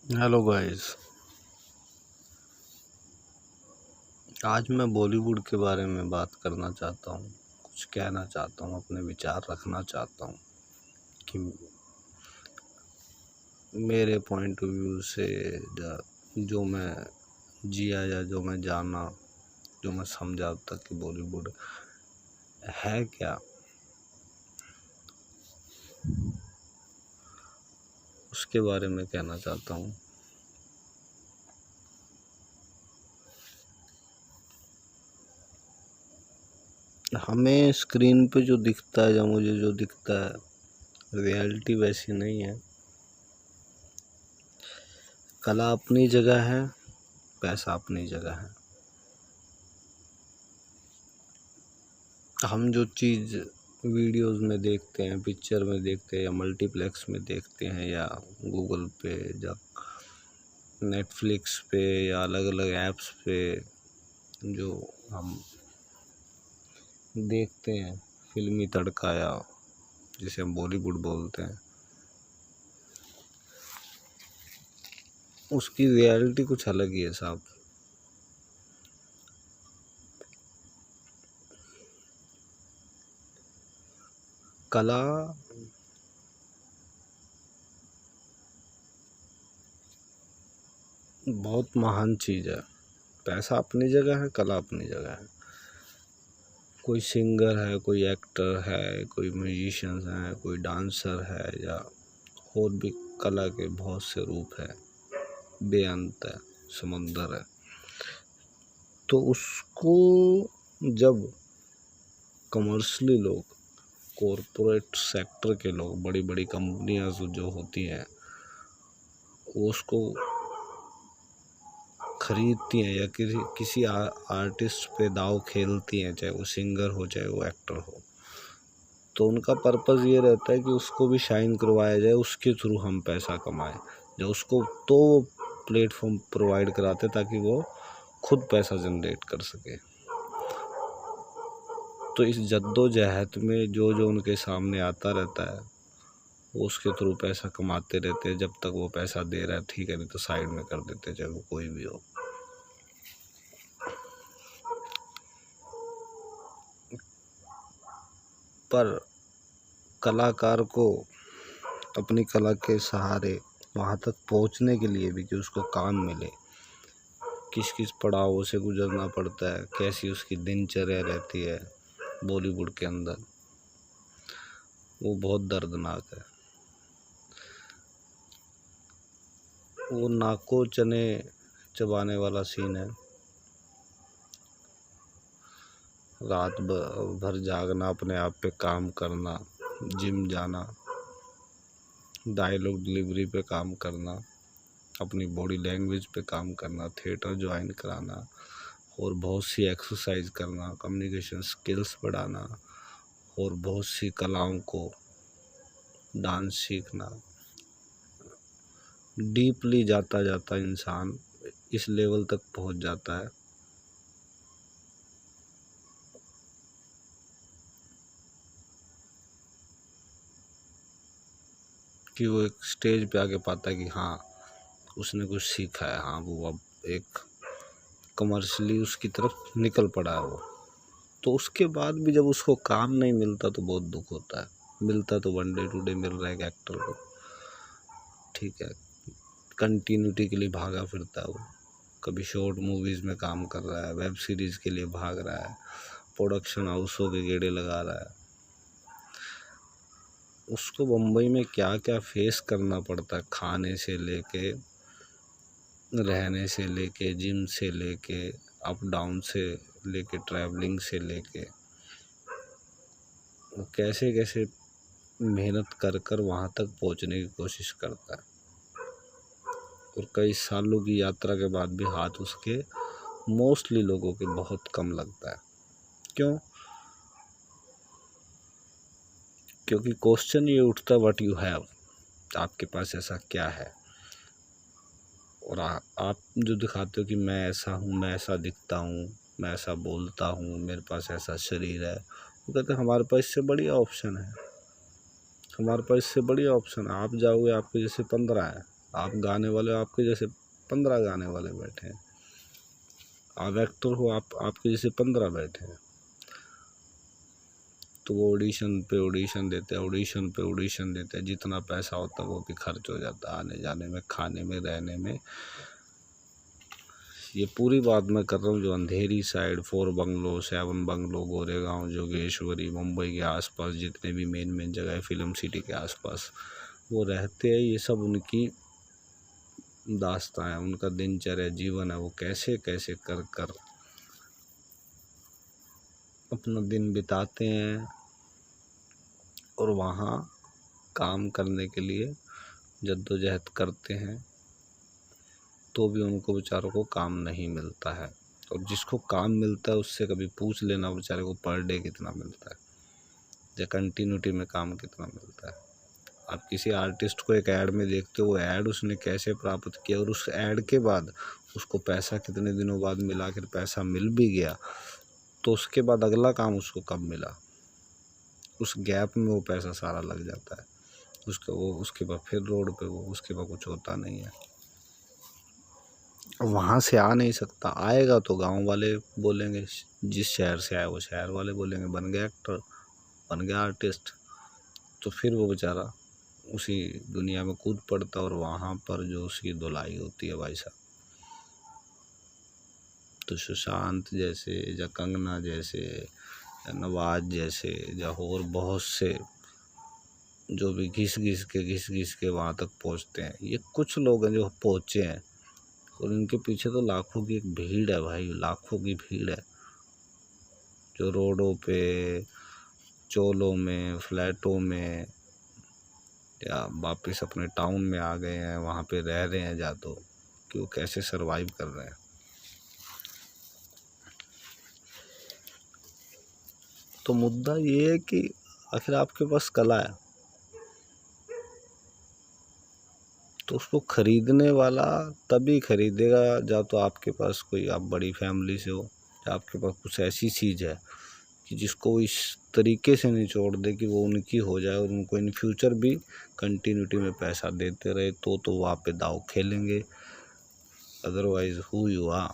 Hello guys. आज मैं बॉलीवुड के बारे में बात करना चाहता हूँ, कुछ कहना चाहता हूँ, अपने विचार रखना चाहता हूँ कि मेरे पॉइंट ऑफ व्यू से जो मैं जिया या जो मैं जाना, जो मैं समझा अब तक कि बॉलीवुड है क्या, उसके बारे में कहना चाहता हूँ। हमें स्क्रीन पे जो दिखता है या मुझे जो दिखता है, रियलिटी वैसी नहीं है। कला अपनी जगह है, पैसा अपनी जगह है। हम जो चीज़ वीडियोस में देखते हैं, पिक्चर में देखते हैं, या मल्टीप्लेक्स में देखते हैं, या गूगल पे या नेटफ्लिक्स पे या अलग अलग ऐप्स पे जो हम देखते हैं, फिल्मी तड़का या जिसे हम बॉलीवुड बोलते हैं, उसकी रियलिटी कुछ अलग ही है साहब। कला बहुत महान चीज़ है। पैसा अपनी जगह है, कला अपनी जगह है। कोई सिंगर है, कोई एक्टर है, कोई म्यूजिशियन है, कोई डांसर है, या और भी कला के बहुत से रूप है, बेअंत है, समंदर है। तो उसको जब कमर्शियली लोग, कॉरपोरेट सेक्टर के लोग, बड़ी बड़ी कंपनियां जो होती हैं, वो उसको खरीदती हैं या किसी आर्टिस्ट पे दाव खेलती हैं, चाहे वो सिंगर हो चाहे वो एक्टर हो, तो उनका पर्पज़ ये रहता है कि उसको भी शाइन करवाया जाए, उसके थ्रू हम पैसा कमाएं। जो उसको तो प्लेटफॉर्म प्रोवाइड कराते ताकि वो खुद पैसा जनरेट कर सके। तो इस जद्दोजहद में जो जो उनके सामने आता रहता है, वो उसके थ्रू पैसा कमाते रहते हैं। जब तक वो पैसा दे रहा है ठीक है, नहीं तो साइड में कर देते, चाहे वो कोई भी हो। पर कलाकार को अपनी कला के सहारे वहाँ तक पहुँचने के लिए भी कि उसको काम मिले, किस किस पड़ावों से गुजरना पड़ता है, कैसी उसकी दिनचर्या रहती है बॉलीवुड के अंदर, वो बहुत दर्दनाक है। वो नाको चने चबाने वाला सीन है। रात भर जागना, अपने आप पे काम करना, जिम जाना, डायलॉग डिलीवरी पे काम करना, अपनी बॉडी लैंग्वेज पे काम करना, थिएटर ज्वाइन कराना, और बहुत सी एक्सरसाइज करना, कम्युनिकेशन स्किल्स बढ़ाना, और बहुत सी कलाओं को, डांस सीखना। डीपली जाता जाता इंसान इस लेवल तक पहुंच जाता है कि वो एक स्टेज पे आके पाता है कि हाँ, उसने कुछ सीखा है। हाँ, वो अब एक कमर्शियली उसकी तरफ निकल पड़ा है वो। तो उसके बाद भी जब उसको काम नहीं मिलता तो बहुत दुख होता है। मिलता तो वन डे टू डे मिल रहा है एक एक्टर को, ठीक है, कंटिन्यूटी के लिए भागा फिरता है वो, कभी शॉर्ट मूवीज़ में काम कर रहा है, वेब सीरीज़ के लिए भाग रहा है, प्रोडक्शन हाउसों के गेड़े लगा रहा है। उसको मुंबई में क्या क्या फेस करना पड़ता है, खाने से लेके, रहने से लेके, जिम से लेके, अप डाउन से लेके, ट्रैवलिंग से लेके, वो कैसे कैसे मेहनत कर कर वहाँ तक पहुँचने की कोशिश करता है। और कई सालों की यात्रा के बाद भी हाथ उसके मोस्टली लोगों के बहुत कम लगता है। क्यों? क्योंकि क्वेश्चन ये उठता, व्हाट यू हैव, आपके पास ऐसा क्या है। और आप जो दिखाते हो कि मैं ऐसा हूँ, मैं ऐसा दिखता हूँ, मैं ऐसा बोलता हूँ, मेरे पास ऐसा शरीर है, वो कहते हैं हमारे पास इससे बढ़िया ऑप्शन है, हमारे पास इससे बढ़िया ऑप्शन है, आप जाओगे आपके जैसे 15 है, आप गाने वाले हो, आपके जैसे 15 गाने वाले बैठे हैं। आप एक्टर हो, आपके जैसे 15 बैठे हैं। तो वो ऑडिशन पे ऑडिशन देते हैं, ऑडिशन पे ऑडिशन देते हैं। जितना पैसा होता है वो भी खर्च हो जाता है, आने जाने में, खाने में, रहने में। ये पूरी बात मैं कर रहा हूँ जो Andheri side 4 bungalow, 7 bungalow, Goregaon, Jogeshwari, Mumbai के आसपास जितने भी मेन जगह है फिल्म सिटी के आसपास वो रहते हैं। ये सब उनकी दास्तां है, उनका दिनचर्या जीवन है। वो कैसे कैसे कर कर अपना दिन बिताते हैं और वहाँ काम करने के लिए जद्दोजहद करते हैं, तो भी उनको बेचारों को काम नहीं मिलता है। और जिसको काम मिलता है उससे कभी पूछ लेना बेचारे को पर डे कितना मिलता है या कंटिन्यूटी में काम कितना मिलता है। आप किसी आर्टिस्ट को एक ऐड में देखते हो, वो ऐड उसने कैसे प्राप्त किया और उस ऐड के बाद उसको पैसा कितने दिनों बाद मिला, फिर पैसा मिल भी गया तो उसके बाद अगला काम उसको कब मिला, उस गैप में वो पैसा सारा लग जाता है। उसके बाद फिर रोड पे वो, उसके बाद कुछ होता नहीं है। वहाँ से आ नहीं सकता, आएगा तो गांव वाले बोलेंगे, जिस शहर से आया वो शहर वाले बोलेंगे बन गया एक्टर, बन गया आर्टिस्ट। तो फिर वो बेचारा उसी दुनिया में कूद पड़ता और वहाँ पर जो उसकी धुलाई होती है भाई साहब। तो सुशांत जैसे या कंगना जैसे या नवाज जैसे या और बहुत से जो भी घिस घिस के वहाँ तक पहुँचते हैं, ये कुछ लोग हैं जो पहुँचे हैं और इनके पीछे तो लाखों की एक भीड़ है भाई, लाखों की भीड़ है जो रोडों पे, चोलों में, फ्लैटों में या वापस अपने टाउन में आ गए हैं, वहाँ पे रह रहे हैं जा तो कि वो कैसे सरवाइव कर रहे हैं। तो मुद्दा ये है कि आखिर आपके पास कला है तो उसको खरीदने वाला तभी खरीदेगा या तो आपके पास कोई, आप बड़ी फैमिली से हो या आपके पास कुछ ऐसी चीज़ है कि जिसको वो इस तरीके से निचोड़ दे कि वो उनकी हो जाए और उनको इन फ्यूचर भी कंटिन्यूटी में पैसा देते रहे, तो वो आप पे दाव खेलेंगे। अदरवाइज हु यू आर,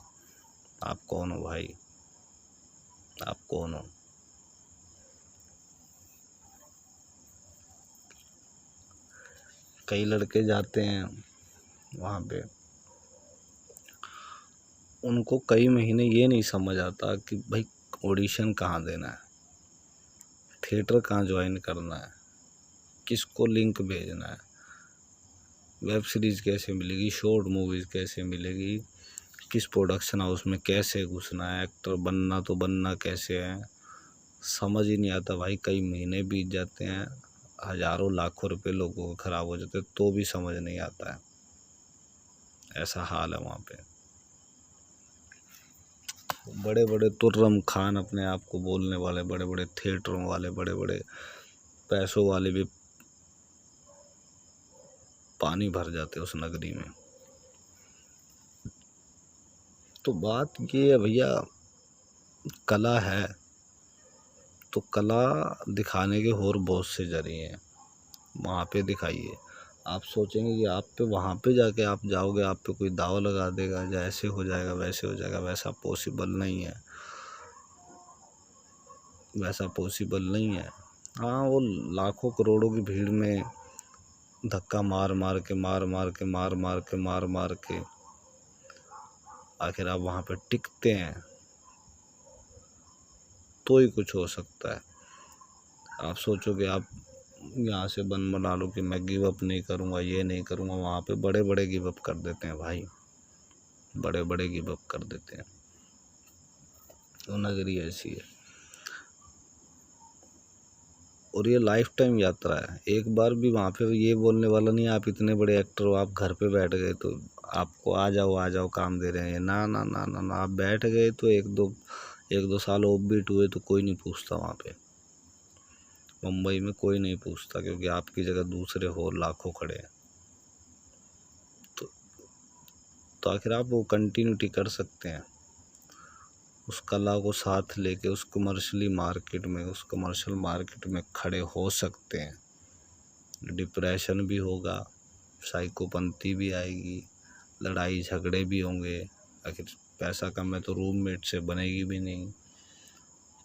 आप कौन हो भाई, आप कौन हो। कई लड़के जाते हैं वहाँ पे, उनको कई महीने ये नहीं समझ आता कि भाई ऑडिशन कहाँ देना है, थिएटर कहाँ ज्वाइन करना है, किसको लिंक भेजना है, वेब सीरीज़ कैसे मिलेगी, शॉर्ट मूवीज़ कैसे मिलेगी, किस प्रोडक्शन हाउस में कैसे घुसना है, एक्टर बनना तो बनना कैसे है, समझ ही नहीं आता भाई। कई महीने बीत जाते हैं, हज़ारों लाखों रुपए लोगों को ख़राब हो जाते हैं तो भी समझ नहीं आता है। ऐसा हाल है वहाँ पे। बड़े बड़े तुर्रम खान अपने आप को बोलने वाले, बड़े बड़े थिएटरों वाले, बड़े बड़े पैसों वाले भी पानी भर जाते उस नगरी में। तो बात ये है भैया, कला है तो कला दिखाने के और बहुत से जरिए हैं, वहाँ पे दिखाइए। आप सोचेंगे कि आप पे वहाँ पे जाके आप जाओगे, आप पे कोई दाव लगा देगा या ऐसे हो जाएगा वैसे हो जाएगा, वैसा पॉसिबल नहीं है, वैसा पॉसिबल नहीं है। हाँ, वो लाखों करोड़ों की भीड़ में धक्का मार मार के आखिर आप वहाँ पे टिकते हैं तो ही कुछ हो सकता है। आप सोचोगे आप यहाँ से बना लो कि मैं गिव अप नहीं करूँगा, ये नहीं करूँगा, वहाँ पे बड़े बड़े गिव अप कर देते हैं भाई, बड़े बड़े गिव अप कर देते हैं। तो नगरी ऐसी है और ये लाइफ टाइम यात्रा है। एक बार भी वहाँ पे ये बोलने वाला नहीं आप इतने बड़े एक्टर हो, आप घर पे बैठ गए तो आपको आ जाओ काम दे रहे हैं, ना ना ना ना ना। आप बैठ गए तो एक दो साल ऑफ बीट हुए तो कोई नहीं पूछता वहाँ पे, मुंबई में कोई नहीं पूछता, क्योंकि आपकी जगह दूसरे और लाखों खड़े हैं। तो आखिर आप वो कंटिन्यूटी कर सकते हैं, उस कला को साथ लेके उस कमर्शियल मार्केट में खड़े हो सकते हैं। डिप्रेशन भी होगा, साइकोपंती भी आएगी, लड़ाई झगड़े भी होंगे। आखिर पैसा कम है तो रूममेट से बनेगी भी नहीं।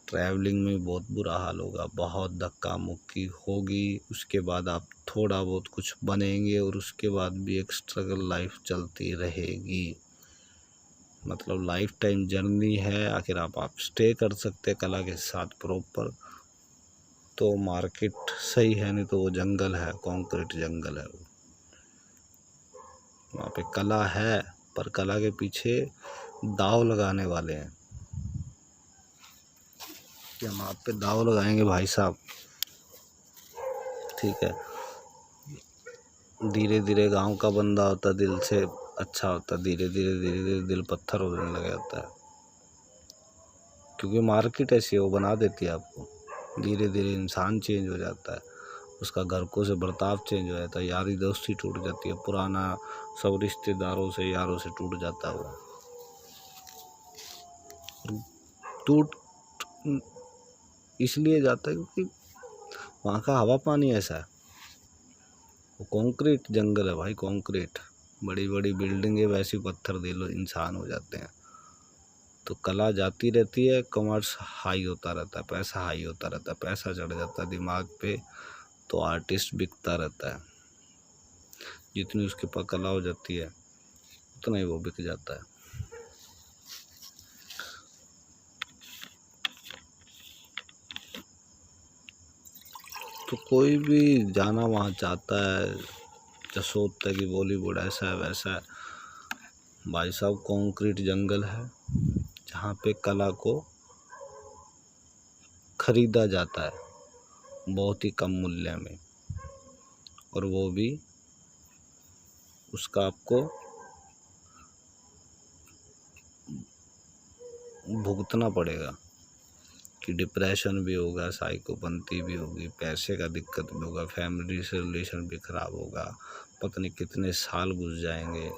ट्रैवलिंग में बहुत बुरा हाल होगा, बहुत धक्का मुक्की होगी। उसके बाद आप थोड़ा बहुत कुछ बनेंगे और उसके बाद भी एक स्ट्रगल लाइफ चलती रहेगी। मतलब लाइफ टाइम जर्नी है। आखिर आप स्टे कर सकते हैं कला के साथ प्रॉपर, तो मार्केट सही है, नहीं तो वो जंगल है, कंक्रीट जंगल है। वहाँ पे कला है, पर कला के पीछे दाव लगाने वाले हैं कि हम आप पे दाव लगाएंगे भाई साहब। ठीक है, धीरे धीरे गांव का बंदा होता दिल से अच्छा होता, धीरे धीरे दिल पत्थर होने लग जाता है। क्योंकि मार्केट ऐसी है, वो बना देती है आपको। धीरे धीरे इंसान चेंज हो जाता है, उसका घरकों से बर्ताव चेंज हो जाता है, यारी दोस्ती टूट जाती है, पुराना सब रिश्तेदारों से यारों से टूट जाता है। वो टूट इसलिए जाता है क्योंकि वहाँ का हवा पानी ऐसा है। वो कंक्रीट जंगल है भाई, कंक्रीट। बड़ी बड़ी बिल्डिंगें वैसी पत्थर दिल इंसान हो जाते हैं। तो कला जाती रहती है, कॉमर्स हाई होता रहता है, पैसा हाई होता रहता है, पैसा चढ़ जाता है दिमाग पे, तो आर्टिस्ट बिकता रहता है। जितनी उसके पास कला हो जाती है उतना ही वो बिक जाता है। तो कोई भी जाना वहाँ चाहता है, जो सोचता है कि बॉलीवुड ऐसा है वैसा है। भाई साहब कंक्रीट जंगल है जहाँ पे कला को खरीदा जाता है बहुत ही कम मूल्य में, और वो भी उसका आपको भुगतना पड़ेगा। कि डिप्रेशन भी होगा, साइकोपंती भी होगी, पैसे का दिक्कत भी होगा, फैमिली से रिलेशन भी खराब होगा, पता नहीं कितने साल गुजर जाएंगे।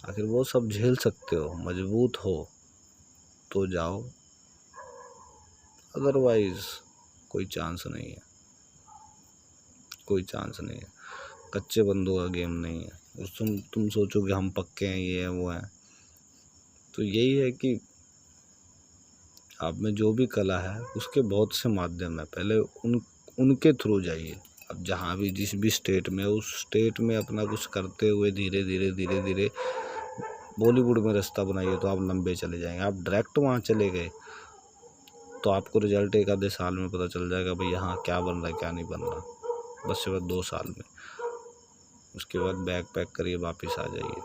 आखिर वो सब झेल सकते हो, मजबूत हो तो जाओ, अदरवाइज कोई चांस नहीं है, कोई चांस नहीं है। कच्चे बंदों का गेम नहीं है। और तुम सोचो कि हम पक्के हैं, ये हैं वो हैं। तो यही है कि आप में जो भी कला है उसके बहुत से माध्यम है, पहले उनके थ्रू जाइए। अब जहाँ भी जिस भी स्टेट में, उस स्टेट में अपना कुछ करते हुए धीरे धीरे बॉलीवुड में रास्ता बनाइए, तो आप लंबे चले जाएंगे। आप डायरेक्ट वहाँ चले गए तो आपको रिजल्ट एक आधे साल में पता चल जाएगा भाई यहाँ क्या बन रहा है क्या नहीं बन रहा, बस सिर्फ 2 साल में। उसके बाद बैग पैक करिए, वापस आ जाइए।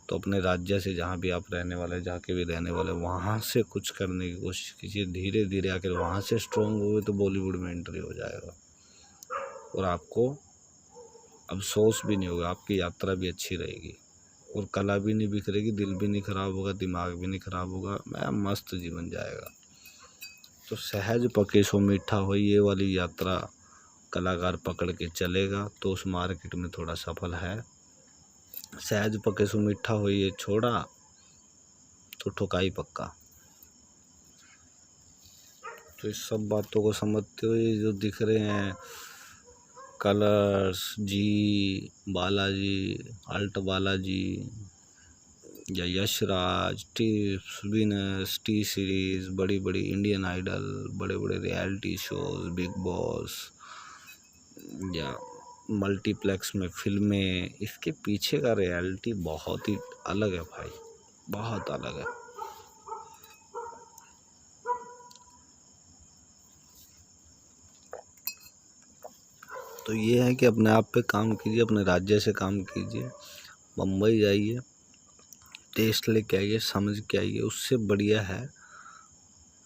तो अपने राज्य से, जहाँ भी आप रहने वाले, जहाँ के भी रहने वाले, वहाँ से कुछ करने की कोशिश कीजिए। धीरे धीरे आकर वहाँ से स्ट्रॉन्ग हुए तो बॉलीवुड में एंट्री हो जाएगा, और आपको अफसोस भी नहीं होगा, आपकी यात्रा भी अच्छी रहेगी, और कला भी नहीं बिखरेगी, दिल भी नहीं खराब होगा, दिमाग भी नहीं खराब होगा, मैं मस्त जीवन जाएगा। तो सहज पके सो मीठा हो, ये वाली यात्रा कलाकार पकड़ के चलेगा तो उस मार्केट में थोड़ा सफल है। सहज पके सो मीठा हो ये छोड़ा तो ठुकाई पक्का। तो इस सब बातों को समझते हुए जो दिख रहे हैं कलर्स, जी बालाजी, अल्ट बालाजी या यशराज, टिप्स, विनर्स, टी सीरीज, बड़ी बड़ी इंडियन आइडल, बड़े बड़े रियलिटी शोज, बिग बॉस या मल्टीप्लेक्स में फिल्में, इसके पीछे का रियलिटी बहुत ही अलग है भाई, बहुत अलग है। तो ये है कि अपने आप पे काम कीजिए, अपने राज्य से काम कीजिए, बम्बई जाइए, टेस्ट लेके आइए, समझ के आइए। उससे बढ़िया है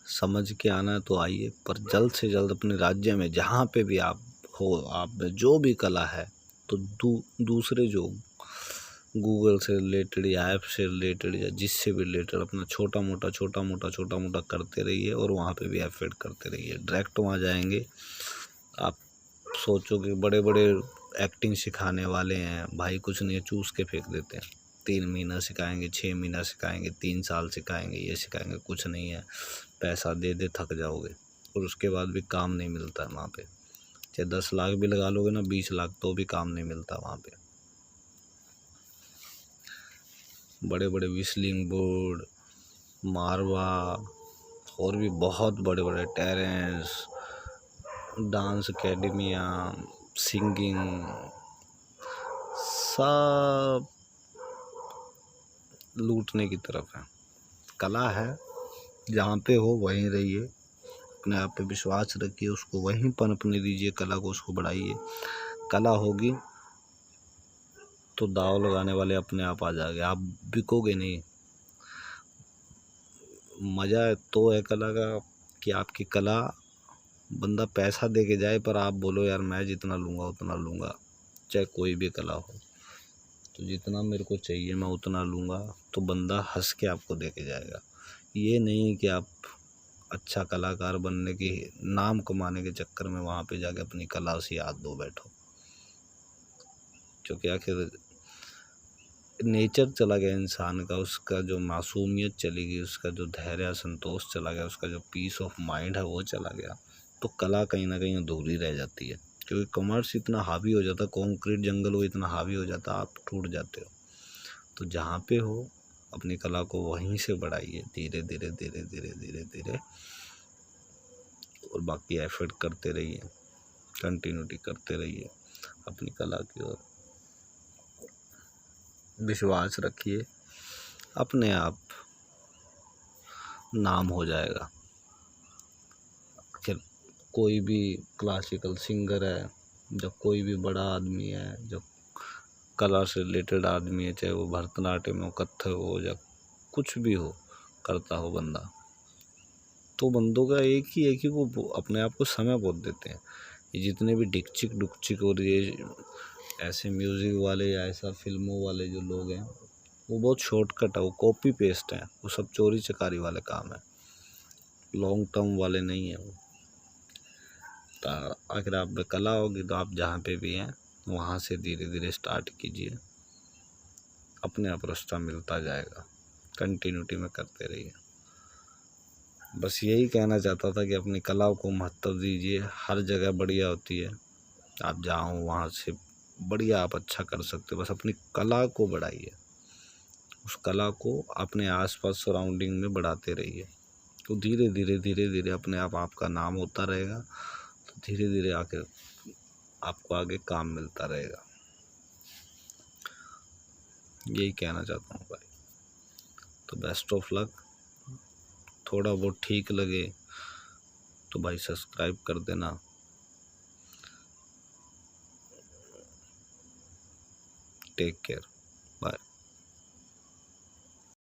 समझ के आना तो आइए, पर जल्द से जल्द अपने राज्य में जहाँ पे भी आप हो, आप में जो भी कला है, तो दूसरे जो गूगल से रिलेटेड या ऐप से रिलेटेड या जिससे भी रिलेटेड अपना छोटा मोटा करते रहिए, और वहाँ पे भी एफर्ट करते रहिए। डायरेक्ट वहाँ जाएंगे, आप सोचो कि बड़े बड़े एक्टिंग सिखाने वाले हैं भाई, कुछ नहीं है, चूस के फेंक देते हैं। 3 महीना सिखाएंगे, 6 महीना सिखाएंगे, 3 साल सिखाएंगे, ये सिखाएंगे, कुछ नहीं है। पैसा दे थक जाओगे, और उसके बाद भी काम नहीं मिलता है वहाँ पे। चाहे 10 लाख भी लगा लोगे ना, 20 लाख, तो भी काम नहीं मिलता वहाँ पे। बड़े बड़े विस्लिंग बोर्ड, मारवा, और भी बहुत बड़े बड़े टेरेंस, डांस एकेडमिया, सिंगिंग, सब लूटने की तरफ है। कला है, जहाँ पे हो वहीं रहिए, अपने आप पे विश्वास रखिए, उसको वहीं पनपने दीजिए, कला को उसको बढ़ाइए। कला होगी तो दाव लगाने वाले अपने आप आ जाएंगे, आप बिकोगे नहीं। मज़ा तो है कला का कि आपकी कला बंदा पैसा दे के जाए, पर आप बोलो यार मैं जितना लूँगा उतना लूँगा, चाहे कोई भी कला हो। तो जितना मेरे को चाहिए मैं उतना लूँगा, तो बंदा हंस के आपको दे के जाएगा। ये नहीं कि आप अच्छा कलाकार बनने की, नाम कमाने के चक्कर में वहाँ पे जाके अपनी कला से याद दो बैठो, क्योंकि आखिर नेचर चला गया इंसान का, उसका जो मासूमियत चली गई, उसका जो धैर्य संतोष चला गया, उसका जो पीस ऑफ माइंड है वो चला गया। तो कला कहीं ना कहीं अधूरी रह जाती है, क्योंकि कॉमर्स इतना हावी हो जाता, कंक्रीट जंगल वो इतना हावी हो जाता, आप टूट जाते हो। तो जहाँ पे हो अपनी कला को वहीं से बढ़ाइए, धीरे धीरे धीरे धीरे धीरे धीरे, और बाकी एफर्ट करते रहिए, कंटिन्यूटी करते रहिए अपनी कला की ओर, विश्वास रखिए, अपने आप नाम हो जाएगा। आखिर कोई भी क्लासिकल सिंगर है, जब कोई भी बड़ा आदमी है, जब कला से रिलेटेड आदमी है, चाहे वो भरतनाट्यम हो, कथक हो, या कुछ भी हो करता हो बंदा, तो बंदों का एक ही है कि वो अपने आप को समय बहुत देते हैं। ये जितने भी डिकचिक डुकचिक और ये ऐसे म्यूज़िक वाले या ऐसा फिल्मों वाले जो लोग हैं, वो बहुत शॉर्टकट है, वो कॉपी पेस्ट है, वो सब चोरी चकारी वाले काम है, लॉन्ग टर्म वाले नहीं है वो। तो अगर आप में कला होगी तो आप जहाँ पे भी हैं वहाँ से धीरे धीरे स्टार्ट कीजिए, अपने आप रास्ता मिलता जाएगा, कंटिन्यूटी में करते रहिए। बस यही कहना चाहता था कि अपनी कला को महत्व दीजिए, हर जगह बढ़िया होती है, आप जहाँ वहाँ से बढ़िया आप अच्छा कर सकते हो। बस अपनी कला को बढ़ाइए, उस कला को अपने आसपास सराउंडिंग में बढ़ाते रहिए, तो धीरे धीरे धीरे धीरे अपने आप आपका नाम होता रहेगा। तो धीरे धीरे आके आपको आगे काम मिलता रहेगा, यही कहना चाहता हूँ भाई। तो बेस्ट ऑफ लक। थोड़ा बहुत ठीक लगे तो भाई सब्सक्राइब कर देना। Take care, bye.